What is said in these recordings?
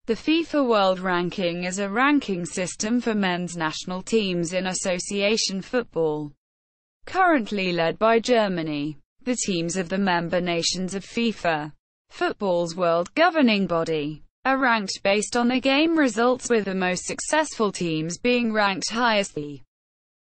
The FIFA World Ranking is a ranking system for men's national teams in association football, currently led by Germany. The teams of the member nations of FIFA, football's world governing body, are ranked based on the game results, with the most successful teams being ranked highest. The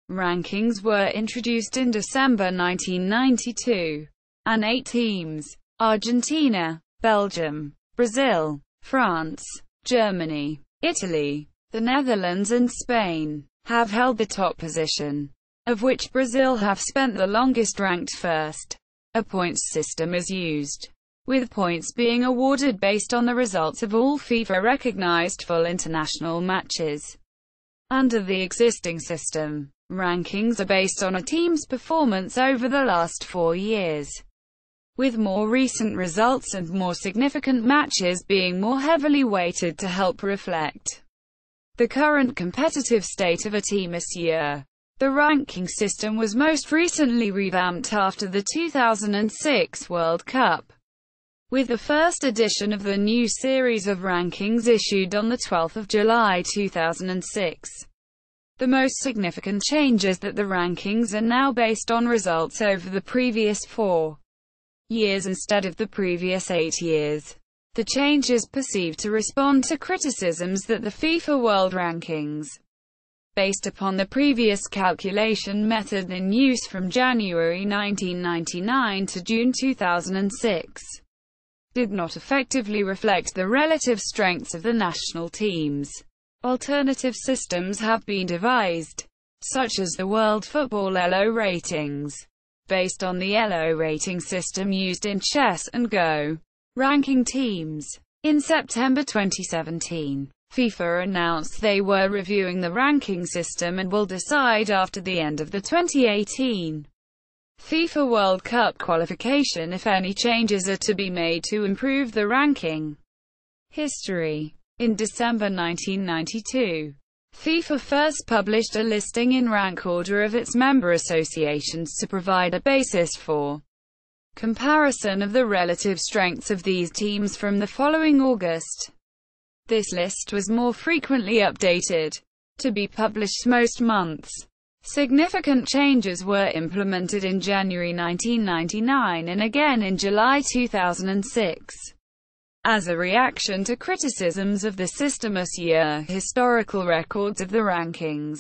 rankings were introduced in December 1992, and 8 teams, Argentina, Belgium, Brazil, France, Germany, Italy, the Netherlands and Spain, have held the top position, of which Brazil have spent the longest ranked first. A points system is used, with points being awarded based on the results of all FIFA-recognised full international matches. Under the existing system, rankings are based on a team's performance over the last 4 years, with more recent results and more significant matches being more heavily weighted to help reflect the current competitive state of a team this year. The ranking system was most recently revamped after the 2006 World Cup, with the first edition of the new series of rankings issued on 12 July 2006. The most significant change is that the rankings are now based on results over the previous 4 years instead of the previous 8 years. The change is perceived to respond to criticisms that the FIFA World Rankings, based upon the previous calculation method in use from January 1999 to June 2006, did not effectively reflect the relative strengths of the national teams. Alternative systems have been devised, such as the World Football ELO ratings, based on the ELO rating system used in chess and Go, ranking teams. In September 2017, FIFA announced they were reviewing the ranking system and will decide after the end of the 2018 FIFA World Cup qualification if any changes are to be made to improve the ranking. History. In December 1992, FIFA first published a listing in rank order of its member associations to provide a basis for comparison of the relative strengths of these teams from the following August. This list was more frequently updated, to be published most months. Significant changes were implemented in January 1999 and again in July 2006. As a reaction to criticisms of the system this year, historical records of the rankings,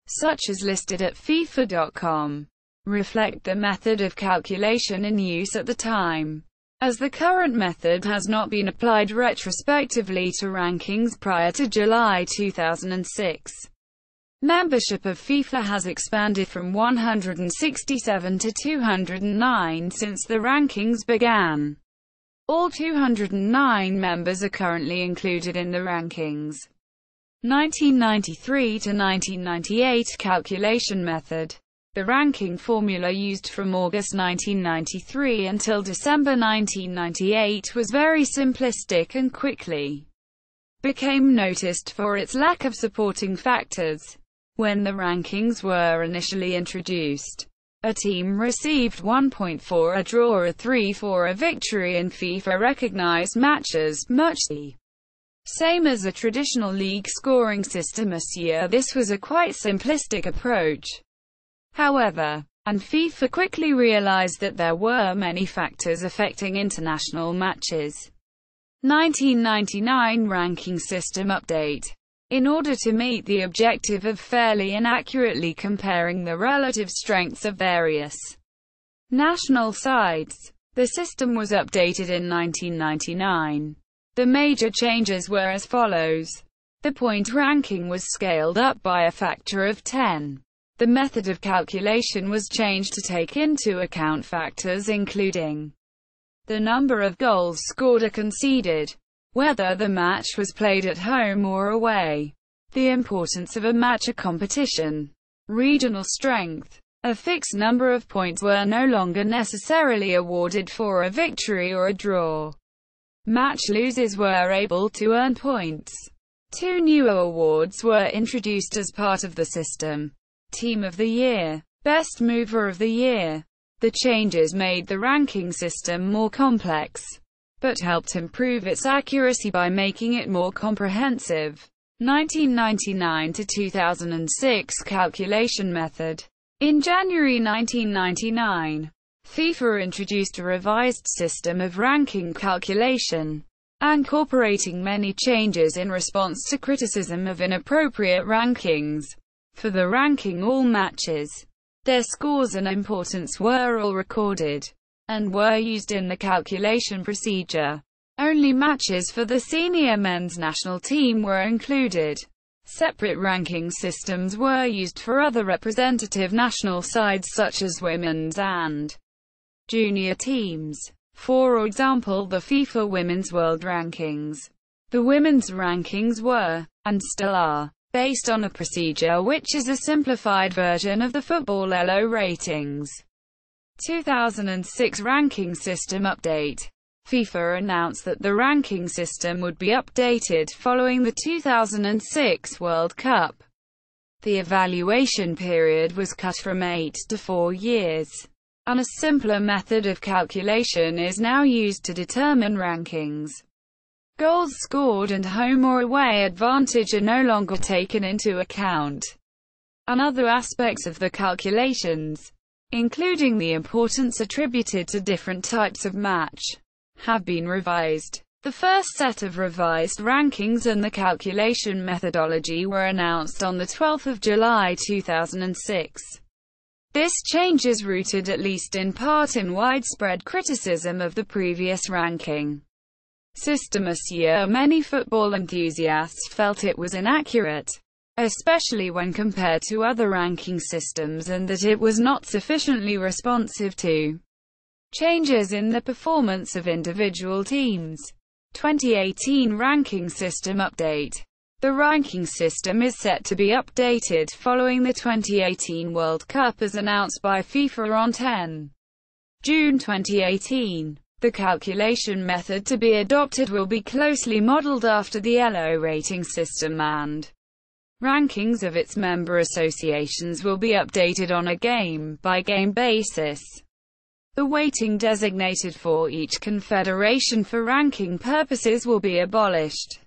such as listed at FIFA.com, reflect the method of calculation in use at the time, as the current method has not been applied retrospectively to rankings prior to July 2006. Membership of FIFA has expanded from 167 to 209 since the rankings began. All 209 members are currently included in the rankings. 1993 to 1998 calculation method. The ranking formula used from August 1993 until December 1998 was very simplistic and quickly became noticed for its lack of supporting factors. When the rankings were initially introduced, a team received 1 point for a draw, a 3 for a victory in FIFA-recognised matches, much the same as a traditional league scoring system this year. This was a quite simplistic approach, however, and FIFA quickly realized that there were many factors affecting international matches. 1999 ranking system update. In order to meet the objective of fairly and accurately comparing the relative strengths of various national sides, the system was updated in 1999. The major changes were as follows. The point ranking was scaled up by a factor of 10. The method of calculation was changed to take into account factors including the number of goals scored or conceded, whether the match was played at home or away, the importance of a match or competition, regional strength. A fixed number of points were no longer necessarily awarded for a victory or a draw. Match losers were able to earn points. 2 new awards were introduced as part of the system. Team of the Year, Best Mover of the Year. The changes made the ranking system more complex. but helped improve its accuracy by making it more comprehensive. 1999 to 2006 calculation method. In January 1999, FIFA introduced a revised system of ranking calculation, incorporating many changes in response to criticism of inappropriate rankings. For the ranking, all matches, their scores and importance were all recorded, and were used in the calculation procedure. Only matches for the senior men's national team were included. Separate ranking systems were used for other representative national sides such as women's and junior teams. For example, the FIFA Women's World Rankings. The women's rankings were, and still are, based on a procedure which is a simplified version of the Football Elo ratings. 2006 ranking system update. FIFA announced that the ranking system would be updated following the 2006 World Cup. The evaluation period was cut from 8 to 4 years, and a simpler method of calculation is now used to determine rankings. Goals scored and home or away advantage are no longer taken into account, and other aspects of the calculations, including the importance attributed to different types of match, have been revised. The first set of revised rankings and the calculation methodology were announced on the 12th of July 2006. This change is rooted at least in part in widespread criticism of the previous ranking system. This year, many football enthusiasts felt it was inaccurate, especially when compared to other ranking systems, and that it was not sufficiently responsive to changes in the performance of individual teams. 2018 ranking system update. The ranking system is set to be updated following the 2018 World Cup as announced by FIFA on 10 June 2018. The calculation method to be adopted will be closely modeled after the Elo rating system, and rankings of its member associations will be updated on a game-by-game basis. The weighting designated for each confederation for ranking purposes will be abolished.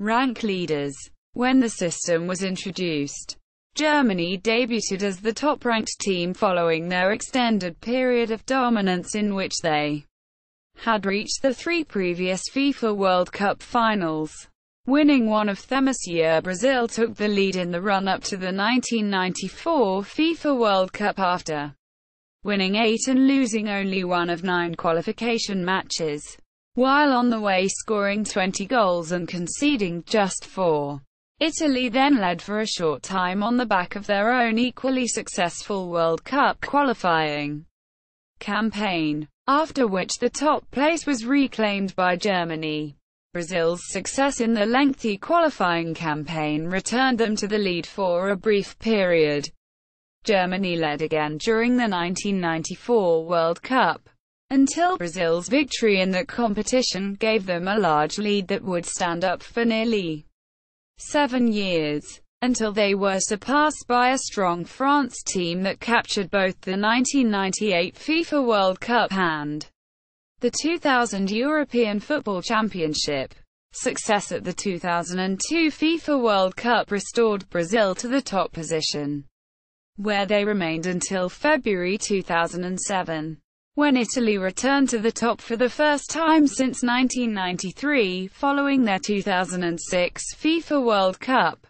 Rank leaders. When the system was introduced, Germany debuted as the top-ranked team following their extended period of dominance in which they had reached the 3 previous FIFA World Cup finals, winning one of them. This year, Brazil took the lead in the run-up to the 1994 FIFA World Cup after winning 8 and losing only 1 of 9 qualification matches, while on the way scoring 20 goals and conceding just 4. Italy then led for a short time on the back of their own equally successful World Cup qualifying campaign, after which the top place was reclaimed by Germany. Brazil's success in the lengthy qualifying campaign returned them to the lead for a brief period. Germany led again during the 1994 World Cup, until Brazil's victory in the competition gave them a large lead that would stand up for nearly 7 years, until they were surpassed by a strong France team that captured both the 1998 FIFA World Cup and the 2000 European Football Championship. Success at the 2002 FIFA World Cup restored Brazil to the top position, where they remained until February 2007, when Italy returned to the top for the first time since 1993, following their 2006 FIFA World Cup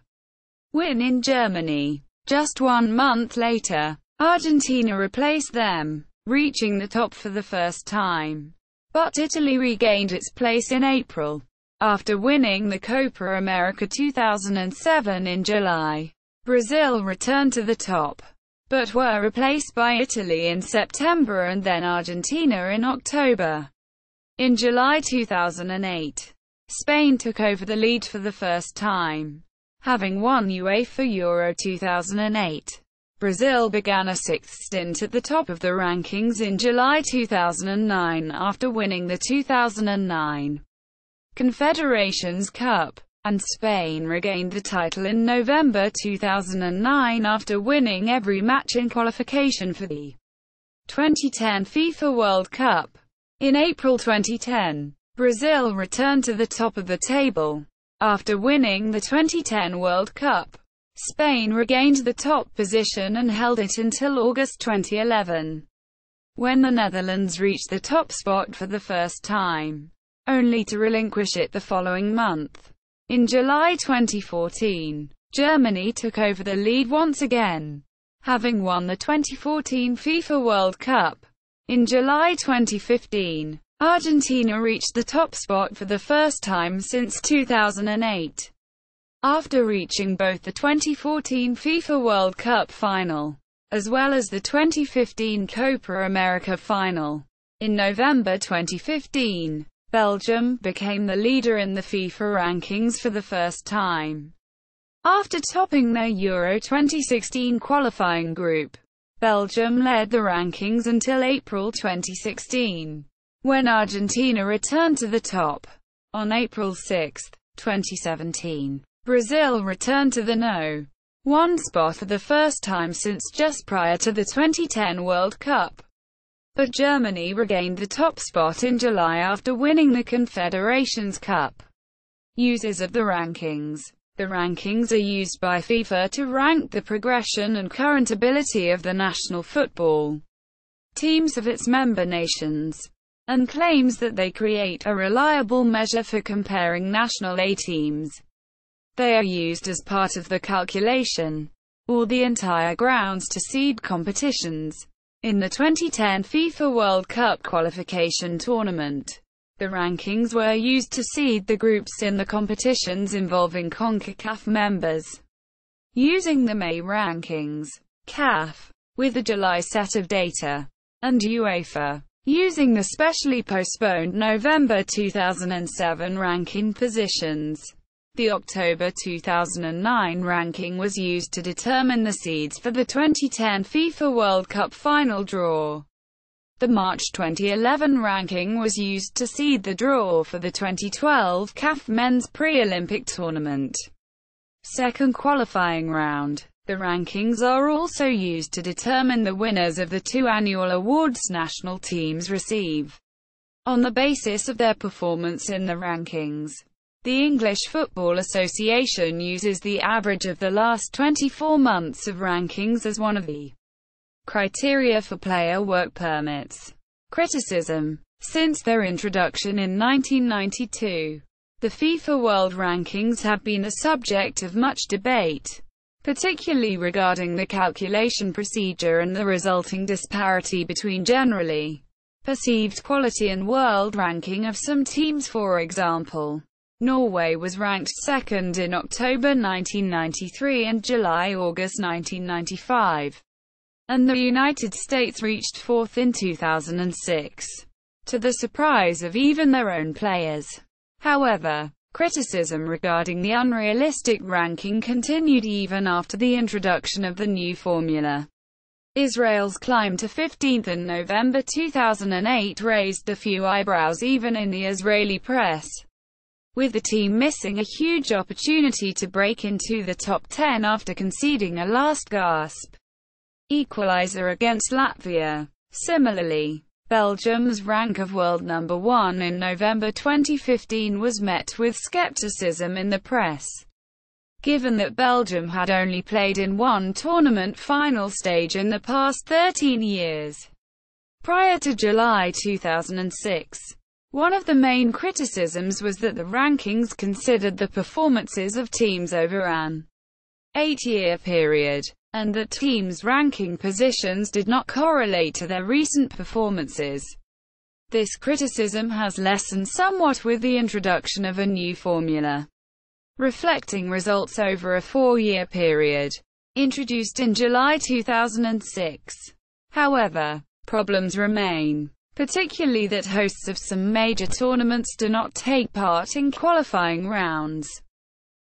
win in Germany. Just 1 month later, Argentina replaced them, reaching the top for the first time. But Italy regained its place in April, after winning the Copa America 2007 in July. Brazil returned to the top, but were replaced by Italy in September and then Argentina in October. In July 2008, Spain took over the lead for the first time, having won UEFA Euro 2008. Brazil began a 6th stint at the top of the rankings in July 2009 after winning the 2009 Confederations Cup, and Spain regained the title in November 2009 after winning every match in qualification for the 2010 FIFA World Cup. In April 2010, Brazil returned to the top of the table. After winning the 2010 World Cup, Spain regained the top position and held it until August 2011, when the Netherlands reached the top spot for the first time, only to relinquish it the following month. In July 2014, Germany took over the lead once again, having won the 2014 FIFA World Cup. In July 2015, Argentina reached the top spot for the first time since 2008. After reaching both the 2014 FIFA World Cup final, as well as the 2015 Copa America final. In November 2015, Belgium became the leader in the FIFA rankings for the first time. After topping their Euro 2016 qualifying group, Belgium led the rankings until April 2016, when Argentina returned to the top. On April 6, 2017, Brazil returned to the No. 1 spot for the first time since just prior to the 2010 World Cup. But Germany regained the top spot in July after winning the Confederations Cup. Uses of the rankings. The rankings are used by FIFA to rank the progression and current ability of the national football teams of its member nations, and claims that they create a reliable measure for comparing national A teams. They are used as part of the calculation, or the entire grounds to seed competitions. In the 2010 FIFA World Cup qualification tournament, the rankings were used to seed the groups in the competitions involving CONCACAF members. Using the May rankings, CAF, with the July set of data, and UEFA, using the specially postponed November 2007 ranking positions. The October 2009 ranking was used to determine the seeds for the 2010 FIFA World Cup final draw. The March 2011 ranking was used to seed the draw for the 2012 CAF Men's Pre-Olympic Tournament second qualifying round. The rankings are also used to determine the winners of the two annual awards national teams receive, on the basis of their performance in the rankings. The English Football Association uses the average of the last 24 months of rankings as one of the criteria for player work permits. Criticism. Since their introduction in 1992, the FIFA World Rankings have been the subject of much debate, particularly regarding the calculation procedure and the resulting disparity between generally perceived quality and world ranking of some teams. For example, Norway was ranked second in October 1993 and July-August 1995, and the United States reached fourth in 2006, to the surprise of even their own players. However, criticism regarding the unrealistic ranking continued even after the introduction of the new formula. Israel's climb to 15th in November 2008 raised a few eyebrows even in the Israeli press, with the team missing a huge opportunity to break into the top 10 after conceding a last-gasp equalizer against Latvia. Similarly, Belgium's rank of world number 1 in November 2015 was met with skepticism in the press, given that Belgium had only played in one tournament final stage in the past 13 years, prior to July 2006. One of the main criticisms was that the rankings considered the performances of teams over an 8-year period, and that teams' ranking positions did not correlate to their recent performances. This criticism has lessened somewhat with the introduction of a new formula, reflecting results over a 4-year period, introduced in July 2006. However, problems remain, particularly that hosts of some major tournaments do not take part in qualifying rounds,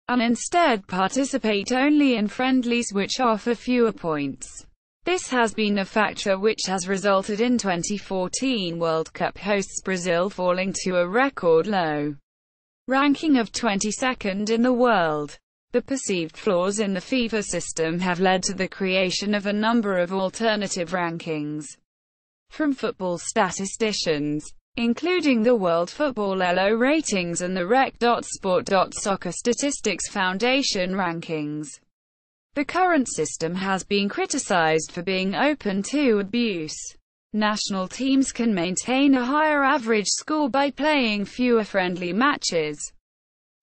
and instead participate only in friendlies which offer fewer points. This has been a factor which has resulted in 2014 World Cup hosts Brazil falling to a record low ranking of 22nd in the world. The perceived flaws in the FIFA system have led to the creation of a number of alternative rankings. From football statisticians, including the World Football ELO ratings and the Rec.Sport.Soccer Statistics Foundation rankings. The current system has been criticized for being open to abuse. National teams can maintain a higher average score by playing fewer friendly matches,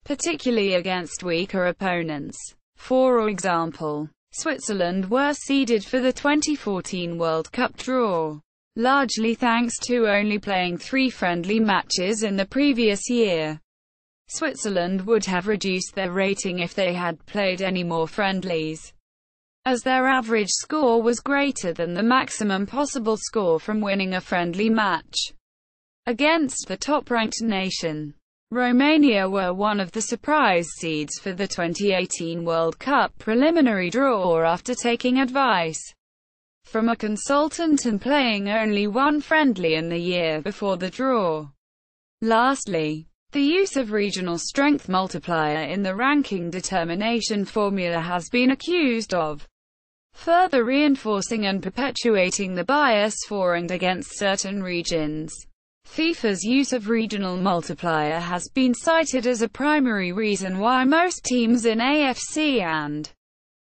particularly against weaker opponents. For example, Switzerland were seeded for the 2014 World Cup draw, largely thanks to only playing 3 friendly matches in the previous year. Switzerland would have reduced their rating if they had played any more friendlies, as their average score was greater than the maximum possible score from winning a friendly match against the top-ranked nation. Romania were one of the surprise seeds for the 2018 World Cup preliminary draw after taking advice from a consultant and playing only 1 friendly in the year before the draw. Lastly, the use of regional strength multiplier in the ranking determination formula has been accused of further reinforcing and perpetuating the bias for and against certain regions. FIFA's use of regional multiplier has been cited as a primary reason why most teams in AFC and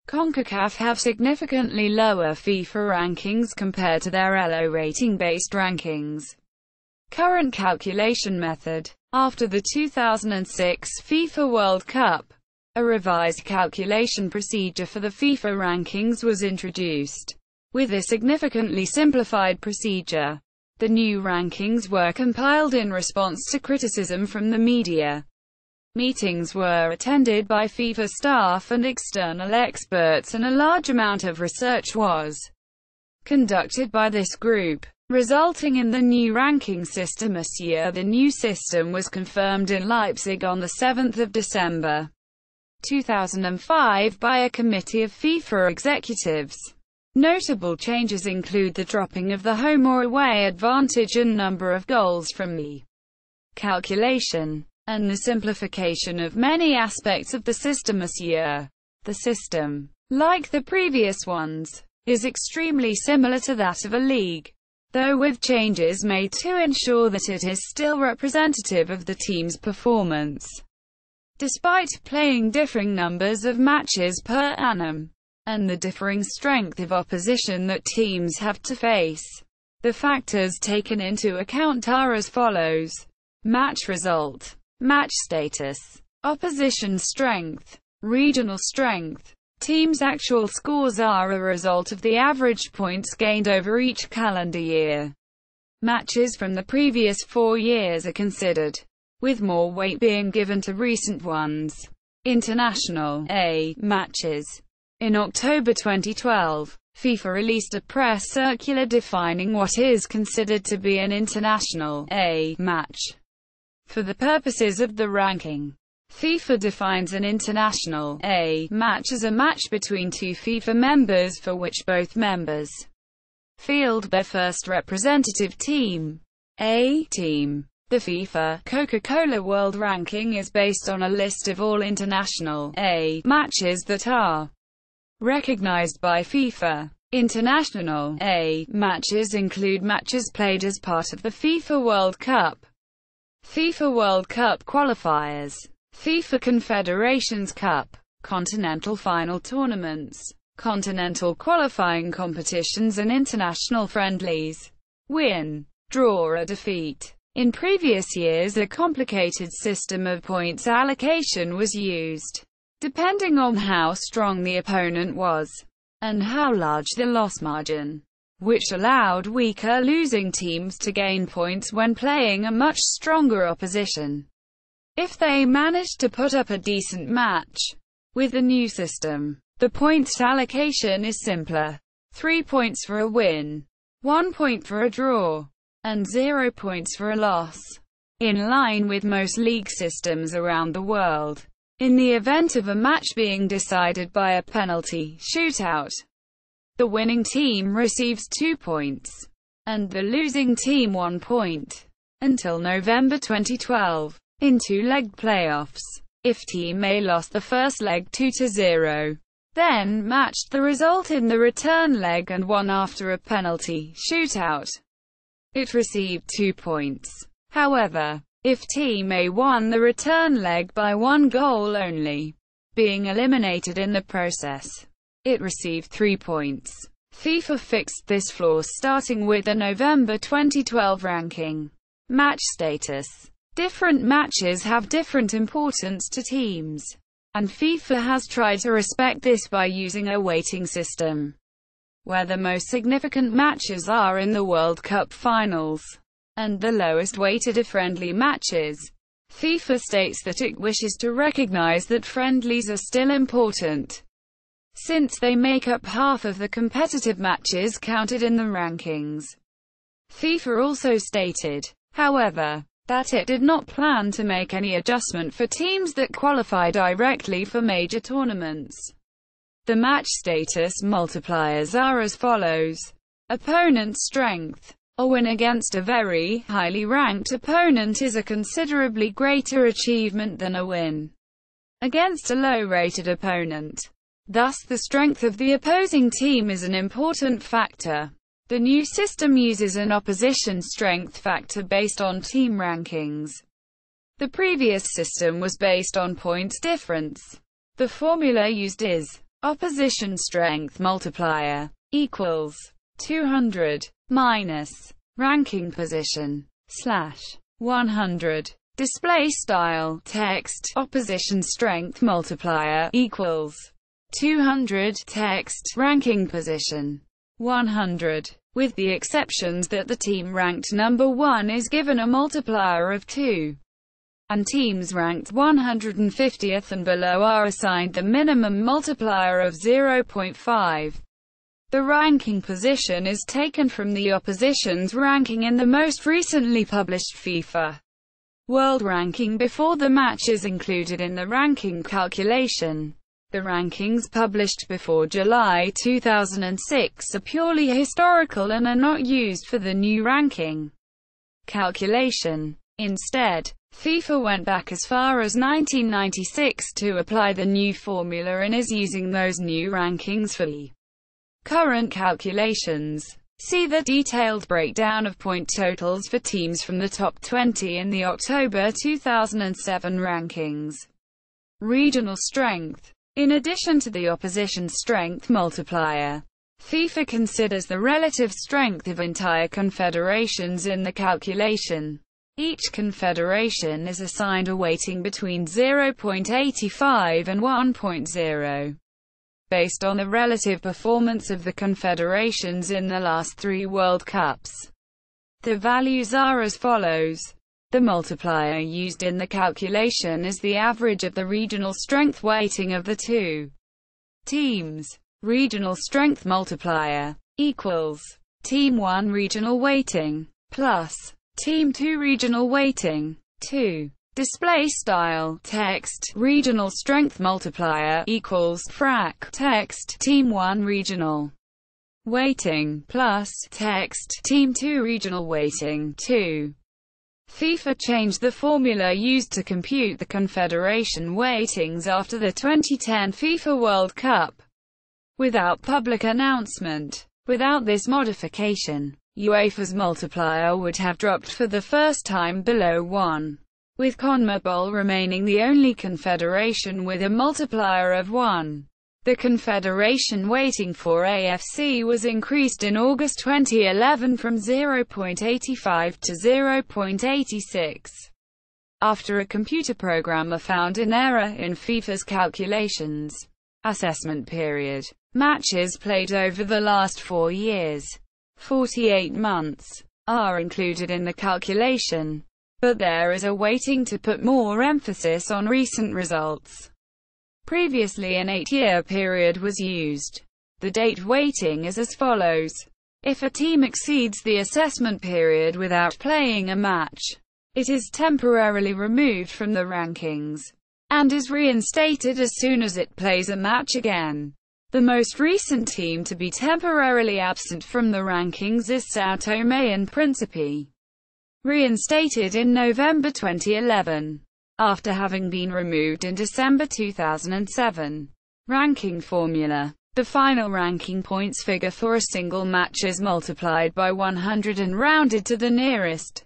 CONCACAF have significantly lower FIFA rankings compared to their ELO rating-based rankings. Current calculation method. After the 2006 FIFA World Cup, a revised calculation procedure for the FIFA rankings was introduced. With a significantly simplified procedure, the new rankings were compiled in response to criticism from the media. Meetings were attended by FIFA staff and external experts, and a large amount of research was conducted by this group, resulting in the new ranking system this year. The new system was confirmed in Leipzig on 7 December 2005 by a committee of FIFA executives. Notable changes include the dropping of the home or away advantage and number of goals from the calculation, and the simplification of many aspects of the system this year. The system, like the previous ones, is extremely similar to that of a league, though with changes made to ensure that it is still representative of the team's performance, despite playing differing numbers of matches per annum, and the differing strength of opposition that teams have to face. The factors taken into account are as follows: match result, match status, opposition strength, regional strength. Teams' actual scores are a result of the average points gained over each calendar year. Matches from the previous 4 years are considered, with more weight being given to recent ones. International A matches. In October 2012, FIFA released a press circular defining what is considered to be an international A match. For the purposes of the ranking, FIFA defines an international A match as a match between 2 FIFA members for which both members field their first representative team. A team. The FIFA Coca-Cola World Ranking is based on a list of all international A matches that are recognized by FIFA. International A matches include matches played as part of the FIFA World Cup, FIFA World Cup qualifiers, FIFA Confederations Cup, continental final tournaments, continental qualifying competitions and international friendlies. Win, draw or defeat. In previous years, a complicated system of points allocation was used, depending on how strong the opponent was, and how large the loss margin, which allowed weaker losing teams to gain points when playing a much stronger opposition, if they managed to put up a decent match. With the new system, the points allocation is simpler. 3 points for a win, 1 point for a draw, and 0 points for a loss. In line with most league systems around the world, in the event of a match being decided by a penalty shootout, the winning team receives 2 points, and the losing team 1 point. Until November 2012, in 2-leg playoffs, if Team A lost the first leg 2-0, then matched the result in the return leg and won after a penalty shootout, it received 2 points. However, if Team A won the return leg by 1 goal only, being eliminated in the process, it received 3 points. FIFA fixed this flaw starting with the November 2012 ranking. Match status. Different matches have different importance to teams, and FIFA has tried to respect this by using a weighting system, where the most significant matches are in the World Cup finals, and the lowest weighted are friendly matches. FIFA states that it wishes to recognize that friendlies are still important, since they make up half of the competitive matches counted in the rankings. FIFA also stated, however, that it did not plan to make any adjustment for teams that qualify directly for major tournaments. The match status multipliers are as follows. Opponent strength. A win against a very highly ranked opponent is a considerably greater achievement than a win against a low-rated opponent. Thus, the strength of the opposing team is an important factor. The new system uses an opposition strength factor based on team rankings. The previous system was based on points difference. The formula used is opposition strength multiplier equals 200 minus ranking position slash 100. Display style text opposition strength multiplier equals 200 text ranking position 100, with the exceptions that the team ranked number 1 is given a multiplier of 2, and teams ranked 150th and below are assigned the minimum multiplier of 0.5. The ranking position is taken from the opposition's ranking in the most recently published FIFA World Ranking before the match is included in the ranking calculation. The rankings published before July 2006 are purely historical and are not used for the new ranking calculation. Instead, FIFA went back as far as 1996 to apply the new formula and is using those new rankings for the current calculations. See the detailed breakdown of point totals for teams from the top 20 in the October 2007 rankings. Regional strength. In addition to the opposition strength multiplier, FIFA considers the relative strength of entire confederations in the calculation. Each confederation is assigned a weighting between 0.85 and 1.0, based on the relative performance of the confederations in the last 3 World Cups. The values are as follows. The multiplier used in the calculation is the average of the regional strength weighting of the two teams. Regional strength multiplier equals Team 1 regional weighting plus Team 2 regional weighting 2. Display style text regional strength multiplier equals frac text Team 1 regional weighting plus text Team 2 regional weighting 2. FIFA changed the formula used to compute the confederation weightings after the 2010 FIFA World Cup, without public announcement. Without this modification, UEFA's multiplier would have dropped for the first time below 1, with CONMEBOL remaining the only confederation with a multiplier of 1. The confederation weighting for AFC was increased in August 2011 from 0.85 to 0.86, after a computer programmer found an error in FIFA's calculations. Assessment period. Matches played over the last 4 years, 48 months, are included in the calculation, but there is a weighting to put more emphasis on recent results. Previously an 8-year period was used. The date weighting is as follows. If a team exceeds the assessment period without playing a match, it is temporarily removed from the rankings, and is reinstated as soon as it plays a match again. The most recent team to be temporarily absent from the rankings is São Tomé and Príncipe, reinstated in November 2011. After having been removed in December 2007. Ranking formula. The final ranking points figure for a single match is multiplied by 100 and rounded to the nearest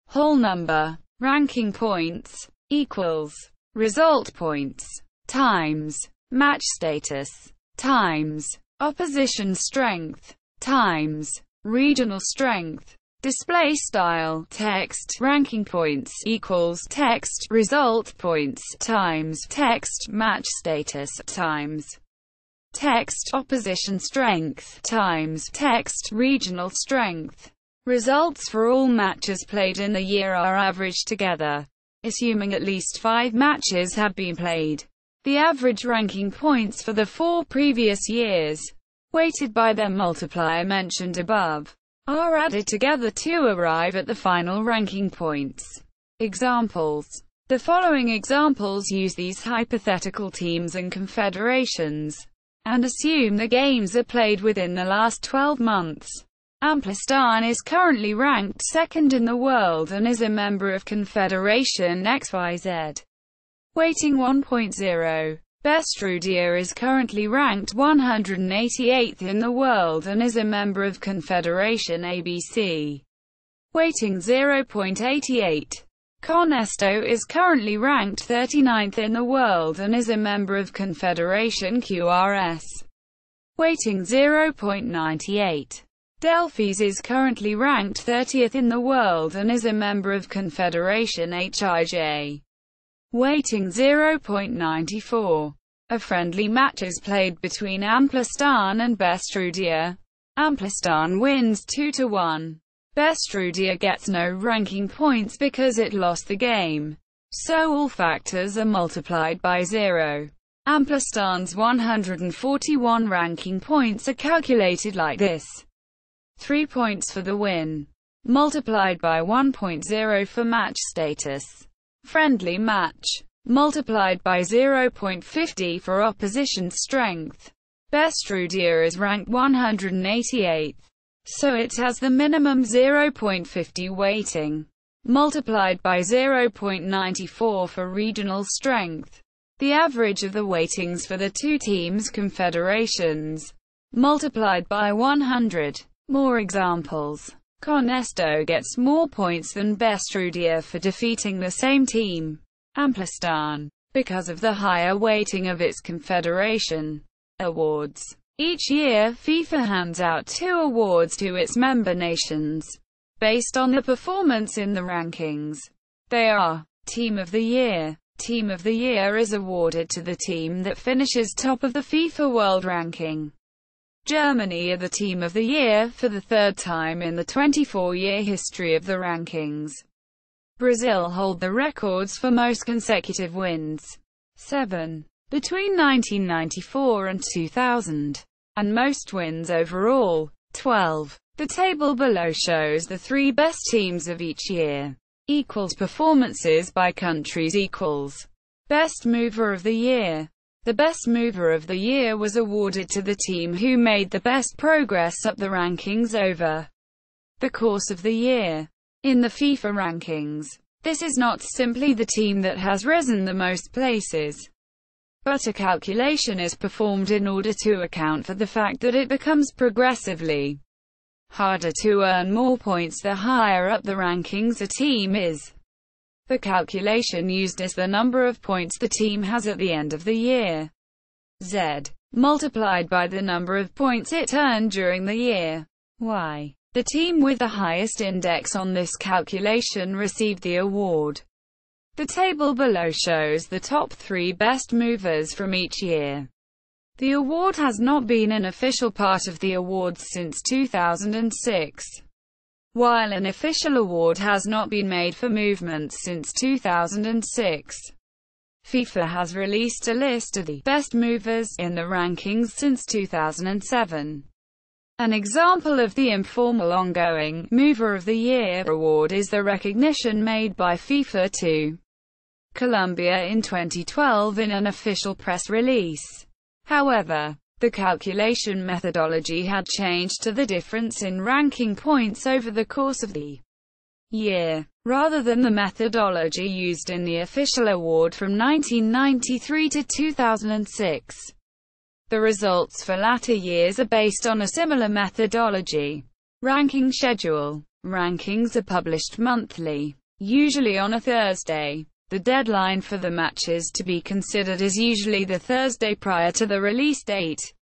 whole number. Ranking points equals result points times match status times opposition strength times regional strength. Display style text ranking points equals text result points times text match status times text opposition strength times text regional strength. Results for all matches played in the year are averaged together, assuming at least 5 matches have been played. The average ranking points for the 4 previous years, weighted by their multiplier mentioned above, are added together to arrive at the final ranking points. Examples. The following examples use these hypothetical teams and confederations, and assume the games are played within the last 12 months. Amplestan is currently ranked second in the world and is a member of Confederation XYZ. Weighting 1.0. Bestrudia is currently ranked 188th in the world and is a member of Confederation ABC. Weighting 0.88. Conesto is currently ranked 39th in the world and is a member of Confederation QRS. Weighting 0.98. Delphis is currently ranked 30th in the world and is a member of Confederation HIJ. Weighting 0.94. A friendly match is played between Amplestan and Bestrudia. Amplestan wins 2-1. Bestrudia gets no ranking points because it lost the game, so all factors are multiplied by 0. Amplestan's 141 ranking points are calculated like this. 3 points for the win, multiplied by 1.0 for match status. Friendly match, multiplied by 0.50 for opposition strength. Bestrudia is ranked 188th, so it has the minimum 0.50 weighting, multiplied by 0.94 for regional strength. The average of the weightings for the 2 teams' confederations, multiplied by 100. More examples. Conesto gets more points than Bestrudia for defeating the same team, Amplestan, because of the higher weighting of its confederation. Awards. Each year, FIFA hands out 2 awards to its member nations, based on their performance in the rankings. They are Team of the Year. Team of the Year is awarded to the team that finishes top of the FIFA World Ranking. Germany are the Team of the Year for the 3rd time in the 24-year history of the rankings. Brazil hold the records for most consecutive wins, 7, between 1994 and 2000, and most wins overall, 12. The table below shows the 3 best teams of each year. Equals performances by countries equals Best Mover of the Year. The Best Mover of the Year was awarded to the team who made the best progress up the rankings over the course of the year. In the FIFA rankings, this is not simply the team that has risen the most places, but a calculation is performed in order to account for the fact that it becomes progressively harder to earn more points the higher up the rankings a team is. The calculation used is the number of points the team has at the end of the year, Z, multiplied by the number of points it earned during the year, Y. The team with the highest index on this calculation received the award. The table below shows the top 3 best movers from each year. The award has not been an official part of the awards since 2006. While an official award has not been made for movements since 2006. FIFA has released a list of the best movers in the rankings since 2007. An example of the informal ongoing Mover of the Year award is the recognition made by FIFA to Colombia in 2012 in an official press release. However, the calculation methodology had changed to the difference in ranking points over the course of the year, rather than the methodology used in the official award from 1993 to 2006. The results for latter years are based on a similar methodology. Ranking schedule. Rankings are published monthly. usually on a Thursday. The deadline for the matches to be considered is usually the Thursday prior to the release date.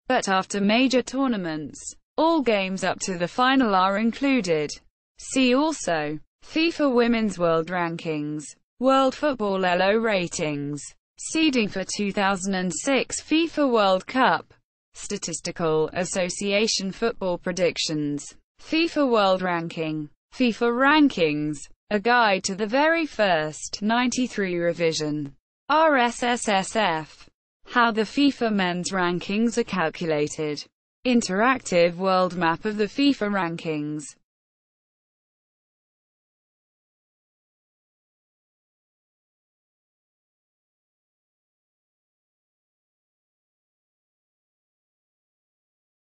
But after major tournaments, all games up to the final are included. See also FIFA Women's World Rankings, World Football ELO ratings, seeding for 2006 FIFA World Cup, Statistical Association Football predictions, FIFA World Ranking, FIFA Rankings, a guide to the very first 93 revision, RSSSF, how the FIFA men's rankings are calculated, interactive world map of the FIFA rankings.